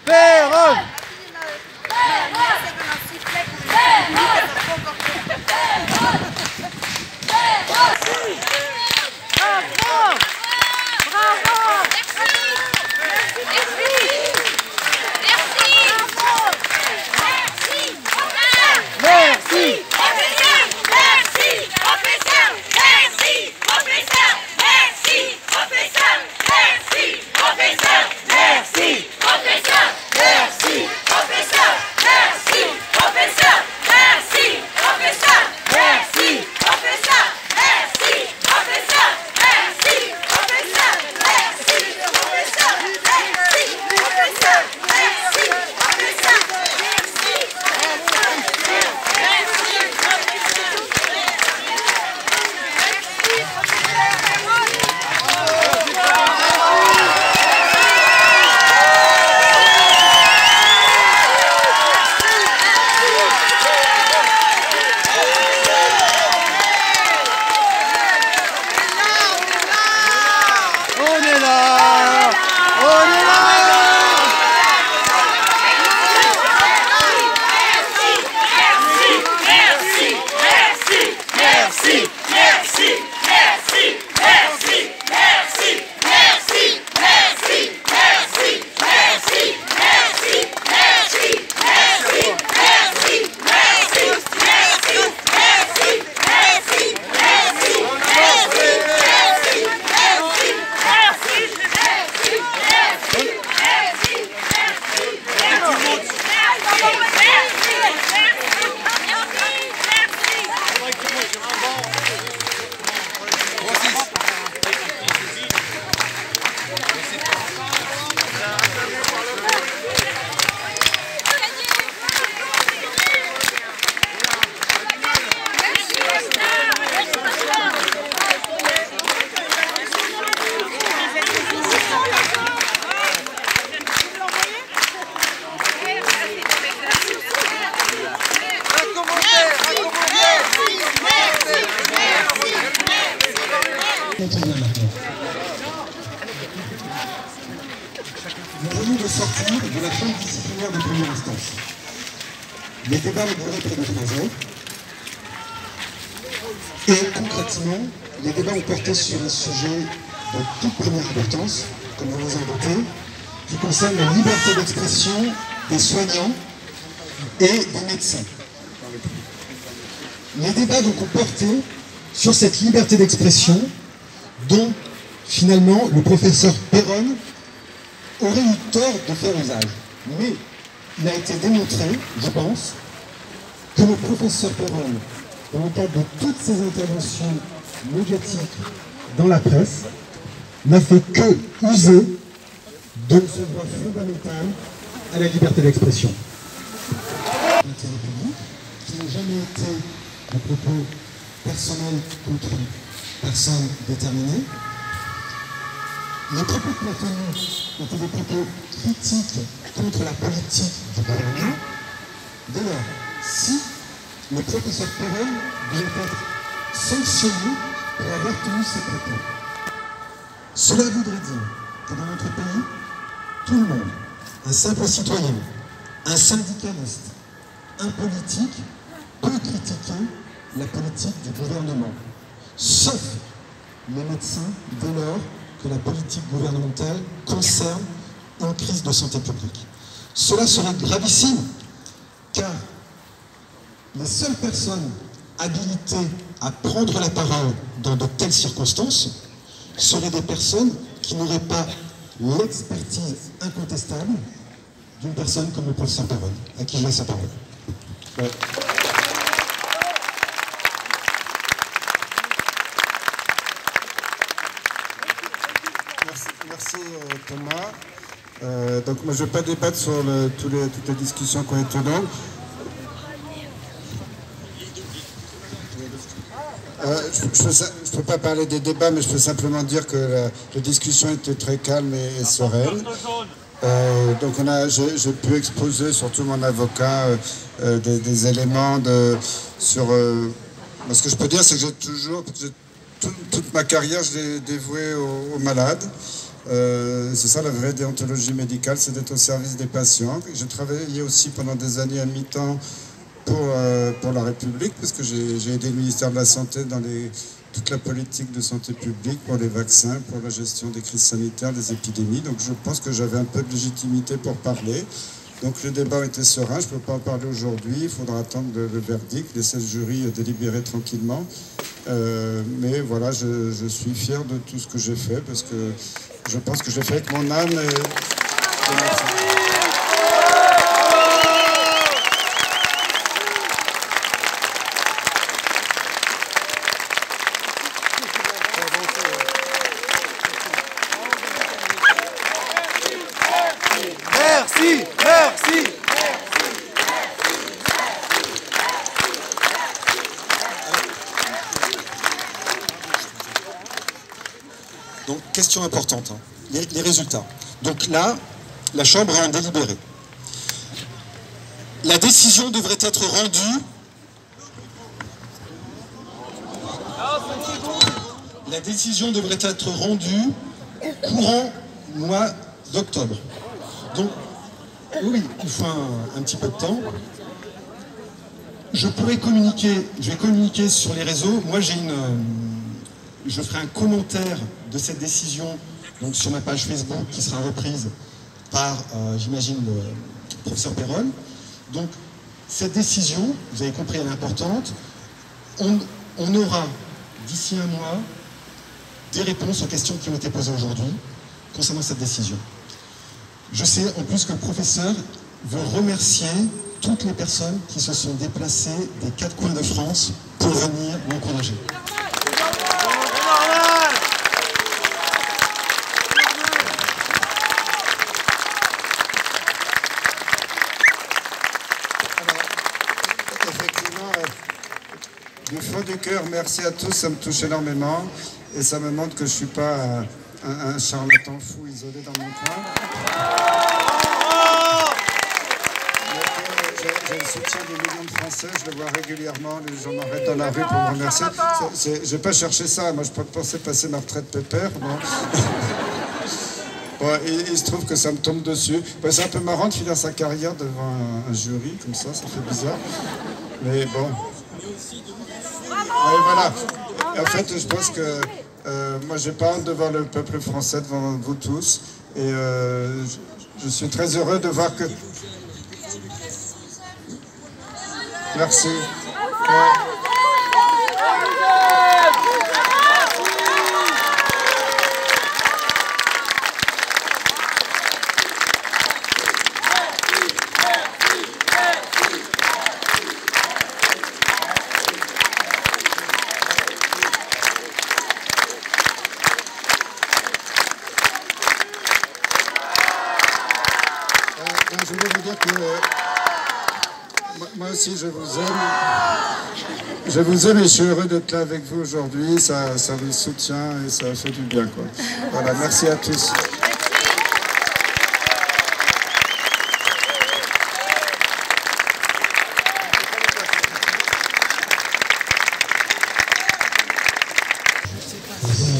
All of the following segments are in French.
Péronne. Nous venons de sortir de la chambre disciplinaire de première instance. Les débats ont duré près de 3 heures. Et concrètement, les débats ont porté sur un sujet de toute première importance, comme vous vous en doutez, qui concerne la liberté d'expression des soignants et des médecins. Les débats donc ont porté sur cette liberté d'expression dont finalement le professeur Péronne aurait eu tort de faire usage. Mais il a été démontré, je pense, que le professeur Péronne, dans le cadre de toutes ses interventions médiatiques dans la presse, n'a fait que user de ce droit fondamental à la liberté d'expression. L'intérêt public, qui n'a jamais été un propos personnel contre personne déterminée. Les propos qu'il a tenus étaient des propos critiques contre la politique du gouvernement. Dès lors, si le professeur Péronne devait être sanctionné pour avoir tenu ces propos, cela voudrait dire que dans notre pays, tout le monde, un simple citoyen, un syndicaliste, un politique, peut critiquer la politique du gouvernement, sauf les médecins dès lors que la politique gouvernementale concerne une crise de santé publique. Cela serait gravissime, car les seules personnes habilitées à prendre la parole dans de telles circonstances seraient des personnes qui n'auraient pas l'expertise incontestable d'une personne comme le professeur Péronne, à qui je laisse la parole. Ouais. Merci Thomas. Donc moi je ne vais pas débattre sur toutes les discussions qui ont été longues. Je ne peux pas parler des débats, mais je peux simplement dire que la discussion était très calme et sereine. Donc j'ai pu exposer, surtout mon avocat, des éléments sur... ce que je peux dire, c'est que toute ma carrière, je l'ai dévouée aux malades. C'est ça la vraie déontologie médicale, c'est d'être au service des patients. J'ai travaillé aussi pendant des années à mi-temps pour la République, parce que j'ai aidé le ministère de la Santé dans toute la politique de santé publique, pour les vaccins, pour la gestion des crises sanitaires, des épidémies. Donc je pense que j'avais un peu de légitimité pour parler. Donc le débat était serein, je ne peux pas en parler aujourd'hui, il faudra attendre le verdict, laisser le jury délibérer tranquillement. Mais voilà, je suis fier de tout ce que j'ai fait, parce que je pense que j'ai fait avec mon âme. Merci, merci. Donc, question importante, hein. Les résultats. Donc là, la Chambre est en délibéré. La décision devrait être rendue. La décision devrait être rendue courant mois d'octobre. Donc, oui, il faut un petit peu de temps. Je vais communiquer sur les réseaux. Moi, je ferai un commentaire de cette décision donc sur ma page Facebook qui sera reprise par, j'imagine, le professeur Perron. Donc, cette décision, vous avez compris, elle est importante. On aura, d'ici un mois, des réponses aux questions qui ont été posées aujourd'hui concernant cette décision. Je sais en plus que le professeur veut remercier toutes les personnes qui se sont déplacées des 4 coins de France pour venir m'encourager. Du fond du cœur, merci à tous, ça me touche énormément et ça me montre que je ne suis pas un charlatan fou isolé dans mon coin. J'ai le soutien des millions de Français, je le vois régulièrement, les gens m'arrêtent dans la rue pour me remercier. Je n'ai pas cherché ça, moi je pensais passer ma retraite pépère. Bon. Bon, il se trouve que ça me tombe dessus. Bon, c'est un peu marrant de finir sa carrière devant un jury, comme ça fait bizarre. Mais bon. Et voilà. Et en fait, je pense que moi, j'ai pas honte de voir le peuple français devant vous tous. Et je suis très heureux de voir que... Merci. Je voulais vous dire que moi aussi je vous aime. Je vous aime et je suis heureux d'être là avec vous aujourd'hui. Ça vous soutient et ça fait du bien, quoi. Voilà, merci à tous.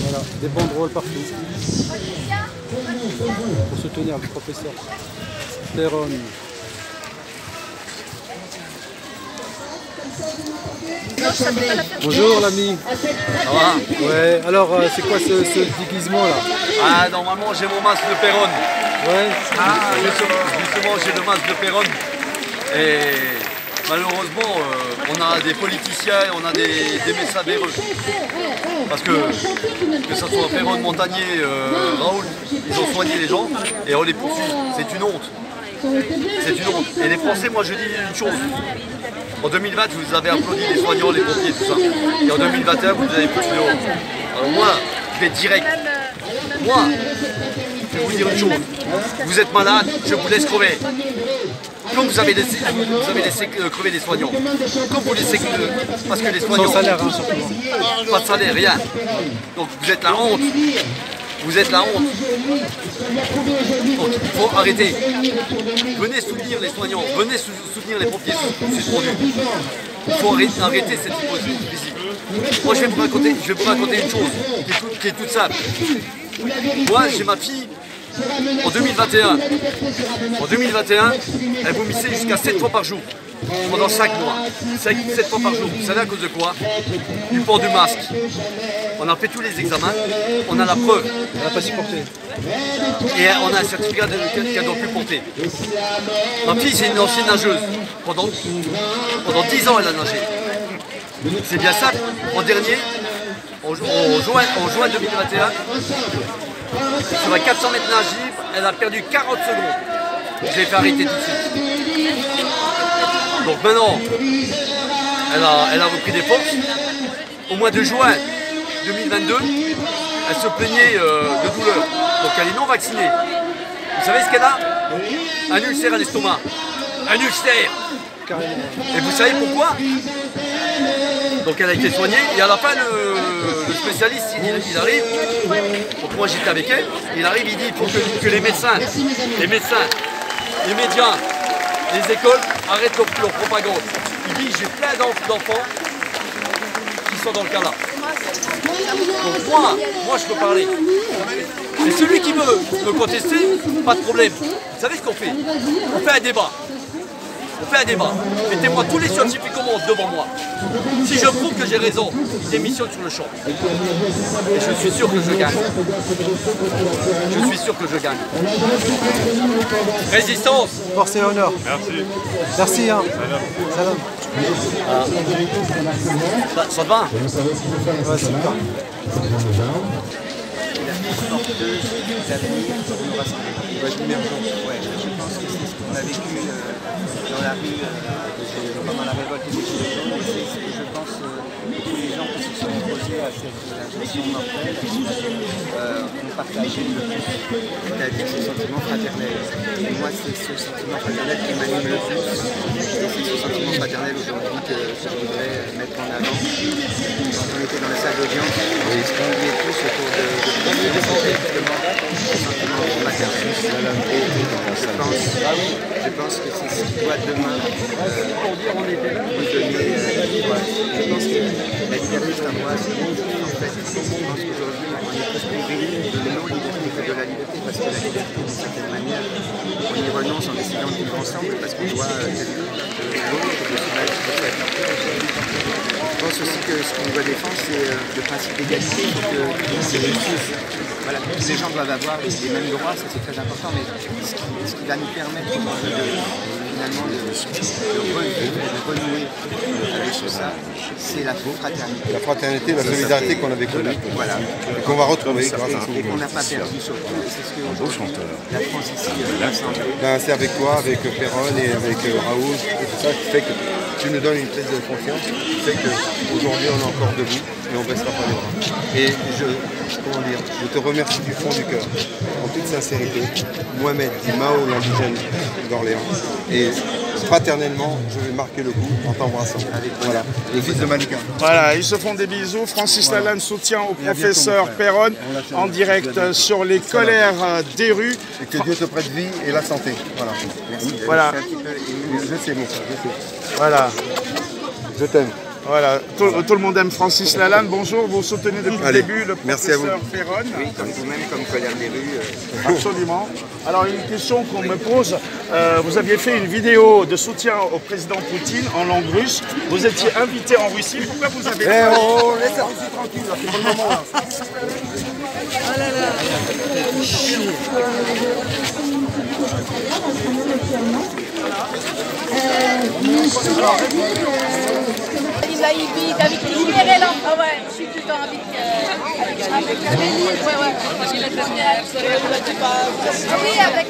Voilà, des banderoles partout pour soutenir le professeur Perron. Bonjour l'ami. Ça va? Ouais, alors c'est quoi ce déguisement là? Ah, normalement j'ai mon masque de Perron. Ouais. Ah, justement j'ai le masque de Perron. Et malheureusement on a des politiciens, on a des messages véreux. Parce que ce soit Perron, Montagnier, Raoult, ils ont soigné les gens et on les poursuit. C'est une honte. C'est une honte. Et les Français, moi je dis une chose. En 2020, vous avez applaudi les soignants, les pompiers, tout ça. Et en 2021, vous avez poussé le haut. Alors moi, je vais direct. Moi, je vais vous dire une chose. Vous êtes malade, je vous laisse crever. Comme vous avez laissé crever les soignants. Comme vous laissez parce que les soignants... Sans salaire, hein, surtout. Pas de salaire, rien. Donc vous êtes la honte. Vous êtes la honte. Donc il faut arrêter. Venez soutenir les soignants, venez soutenir les pompiers suspendus. Il faut arrêter cette hypocrisie. Moi je vais vous raconter une chose qui est toute simple. Moi, j'ai ma fille en 2021. En 2021, elle vomissait jusqu'à 7 fois par jour. Pendant 5 mois. 7 fois par jour. Vous savez à cause de quoi? Du port du masque. On a fait tous les examens. On a la preuve. On n'a pas supporté. Et on a un certificat qu'elle doit plus porter. Ma fille, c'est une ancienne nageuse. Pendant 10 ans, elle a nagé. C'est bien ça. En dernier, en juin 2021, sur les 400 mètres nage libre, elle a perdu 40 secondes. Je l'ai fait arrêter tout de suite. Donc maintenant, elle a repris des forces. Au mois de juin 2022, elle se plaignait de douleur. Donc elle est non vaccinée. Vous savez ce qu'elle a? Un ulcère à l'estomac. Un ulcère. Et vous savez pourquoi? Donc elle a été soignée et à la fin le spécialiste il arrive, donc moi j'étais avec elle, il arrive, il dit il faut que les médecins, les médias, les écoles arrêtent leur propagande. Il dit j'ai plein d'enfants qui sont dans le cas là. Donc moi je peux parler. Et celui qui veut me contester, pas de problème. Vous savez ce qu'on fait? On fait un débat. On fait un débat. Mettez-moi tous les scientifiques au monde devant moi. Si je prouve que j'ai raison, ils démissionnent sur le champ. Et je suis sûr que je gagne. Je suis sûr que je gagne. Résistance. Force et honneur. Merci. Merci. Hein. Salam. Ça te va? Ouais, super. On a vécu dans la rue pendant la révolte des Gilets jaunes, c'est ce que je pense tous les gens qui se sont opposés à cette agression mortelle ont partagé c'est-à-dire ce sentiment fraternel. Et moi c'est ce sentiment fraternel qui m'anime le plus. Et c'est ce sentiment fraternel aujourd'hui que je voudrais mettre en avant. Quand on était dans la salle d'audience, on est tous autour de justement ce sentiment fraternel. Je pense que c'est ce qui doit demain nous donner. Je pense que la liberté flamboise, en fait, je pense qu'aujourd'hui on est plus privé de non-liberté que de la liberté, parce que la liberté, d'une certaine manière, on y renonce en décidant de vivre ensemble, parce qu'on doit tenir de l'autre, de son avis, de sa vie. Je pense aussi que ce qu'on doit défendre, c'est le principe d'égalité, c'est justice. Voilà, tous les gens doivent avoir les mêmes droits, ça c'est très important, mais ce qui va nous permettre finalement de renouer avec tout ça, c'est la fraternité. La fraternité, la solidarité qu'on avait connue, voilà. Et qu'on va retrouver grâce à Et qu'on n'a pas perdu surtout, et c'est ce que la France ici l'Assemblée. Ben, c'est avec toi, avec Perron et avec Raoul, et tout ça qui fait que tu nous donnes une prise de confiance, qui fait qu'aujourd'hui on est encore debout et on ne baissera pas les bras. Et je te remercie du fond du cœur, en toute sincérité, Mohamed dit Mao l'indigène d'Orléans, et fraternellement je vais marquer le coup en t'embrassant. Voilà, le fils de Malika. Voilà, ils se font des bisous. Francis Lalanne soutient au professeur Perron en direct sur les colères des rues. Et que Dieu te prête vie et la santé. Voilà. Merci. Voilà. Je sais, mon frère, je sais. Voilà. Je t'aime. Voilà, tout le monde aime Francis Lalanne. Bonjour, vous soutenez depuis le début le professeur Perron. Oui, comme vous-même, comme colère des rues. Absolument. Alors, une question qu'on me pose. Vous aviez fait une vidéo de soutien au président Poutine en langue russe. Vous étiez invité en Russie. Pourquoi vous avez... Laisse la Russie tranquille, c'est pas le moment là. Ah là là. Il va vite libérer l'enfant, ouais. Je suis tout le temps avec Amélie, ouais. Parce qu'il est bien. Ah oui, avec